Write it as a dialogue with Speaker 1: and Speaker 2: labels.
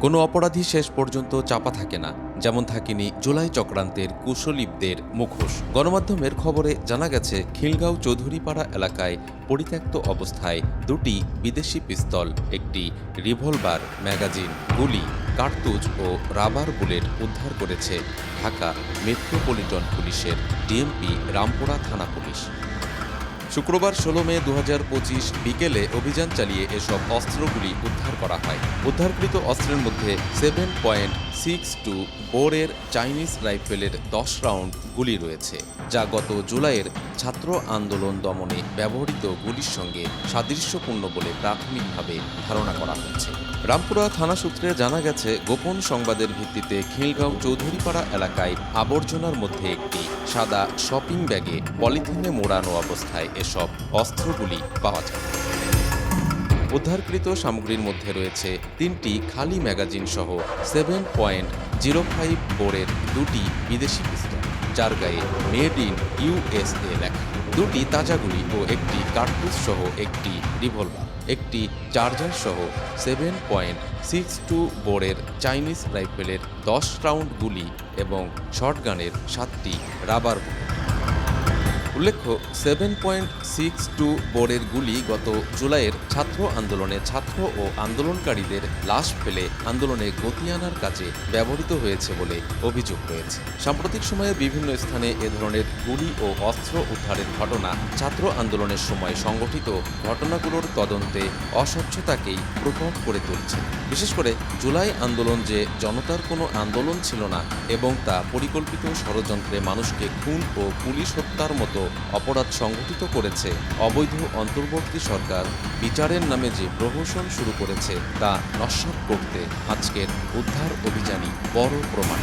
Speaker 1: কোনো অপরাধী শেষ পর্যন্ত চাপা থাকে না, যেমন থাকেনি জুলাই চক্রান্তের কুশলীপদের মুখোশ। গণমাধ্যমের খবরে জানা গেছে, খিলগাঁও চৌধুরীপাড়া এলাকায় পরিত্যক্ত অবস্থায় দুটি বিদেশি পিস্তল, একটি রিভলভার, ম্যাগাজিন, গুলি, কার্তুজ ও রাবার বুলেট উদ্ধার করেছে ঢাকা মেট্রোপলিটন পুলিশের ডিএমপি রামপুরা থানা পুলিশ। শুক্রবার ১৬ মে ২০২৫ বিকেলে অভিযান চালিয়ে এসব অস্ত্রগুলি উদ্ধার করা হয়। উদ্ধারকৃত অস্ত্রের মধ্যে 7.62 বোরের চাইনিজ রাইফেলের ১০ রাউন্ড গুলি রয়েছে, যা গত জুলাইয়ের ছাত্র আন্দোলন দমনে ব্যবহৃত গুলির সঙ্গে সাদৃশ্যপূর্ণ বলে প্রাথমিকভাবে ধারণা করা হচ্ছে। রামপুরা থানা সূত্রে জানা গেছে, গোপন সংবাদের ভিত্তিতে খিলগাঁও চৌধুরীপাড়া এলাকায় আবর্জনার মধ্যে একটি সাদা শপিং ব্যাগে পলিথিনে মোড়ানো অবস্থায় এসব অস্ত্রগুলি পাওয়া যায়। উদ্ধারকৃত সামগ্রীর মধ্যে রয়েছে ৩টি খালি ম্যাগাজিন সহ 7.05 বোরের দুটি বিদেশি পিস্তল, যার গায়ে মেড ইন ইউএসএ লেখা, দুটি তাজা গুলি ও একটি কার্তুজ সহ একটি রিভলভার, একটি চার্জার সহ 7.62 বোরের চাইনিজ রাইফেলের ১০ রাউন্ড গুলি এবং শটগানের 7টি রাবার বুলেট। উল্লেখ্য, 7.62 বোরের গুলি গত জুলাইয়ের ছাত্র আন্দোলনে ছাত্র ও আন্দোলনকারীদের লাশ ফেলে আন্দোলনে গতি আনার কাজে ব্যবহৃত হয়েছে বলে অভিযোগ রয়েছে। সাম্প্রতিক সময়ে বিভিন্ন স্থানে এ ধরনের গুলি ও অস্ত্র উদ্ধারের ঘটনা ছাত্র আন্দোলনের সময় সংগঠিত ঘটনাগুলোর তদন্তে অস্বচ্ছতাকেই প্রকট করে তুলছে। বিশেষ করে জুলাই আন্দোলন যে জনতার কোনো আন্দোলন ছিল না এবং তা পরিকল্পিত ষড়যন্ত্রে মানুষকে খুন ও পুলিশ হত্যার মতো অপরাধ সংঘটিত করেছে, অবৈধ অন্তর্বর্তী সরকার বিচারের নামে যে প্রহসন শুরু করেছে তা নস্যাৎ করতে আজকের উদ্ধার অভিযানই বড় প্রমাণ।